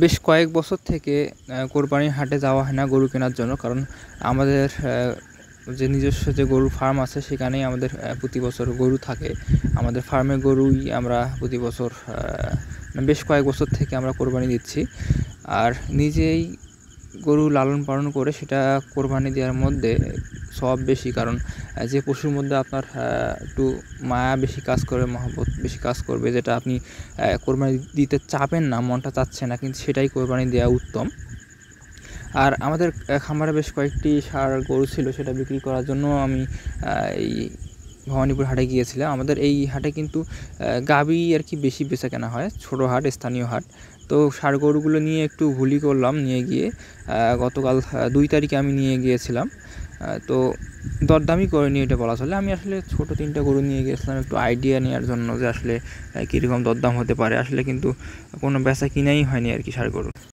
বেশ কয়েক বছর থেকে কোরবানির হাটে যাওয়া হয় না গরু কেনার জন্য। কারণ আমাদের যে নিজস্ব যে গরুর ফার্ম আছে সেখানেই আমাদের প্রতি বছর গরু থাকে। আমাদের ফার্মে গরুই আমরা প্রতি বছর বেশ কয়েক বছর থেকে আমরা কোরবানি দিচ্ছি। আর নিজেই গরু লালন পালন করে সেটা কোরবানি দেওয়ার মধ্যে সওয়াব বেশি। কারণ যে পশুর মধ্যে আপনার একটু মায়া বেশি কাজ করে, মহব্বত বেশি কাজ করবে, যেটা আপনি কোরবানি দিতে চাবেন না, মনটা চাচ্ছে না, কিন্তু সেটাই কোরবানি দেওয়া উত্তম। আর আমাদের খামারে বেশ কয়েকটি ষাঁড় গরু ছিল, সেটা বিক্রি করার জন্য আমি এই ভবানীপুর হাটে গিয়েছিলাম। আমাদের এই হাটে কিন্তু গাভী আর কি বেশি বেচাকেনা হয়, ছোটো হাট, স্থানীয় হাট। তো ষাঁড় গরুগুলো নিয়ে একটু ভুলই করলাম নিয়ে গিয়ে। গতকাল 2 তারিখে আমি নিয়ে গিয়েছিলাম। তো দরদামই করিনি এটা বলা চলে। আমি আসলে ছোটো 3টা গরু নিয়ে গিয়েছিলাম একটু আইডিয়া নেওয়ার জন্য যে আসলে কীরকম দরদাম হতে পারে। আসলে কিন্তু কোনো বেচা কিনাই হয়নি আর কি ষাঁড় গরু।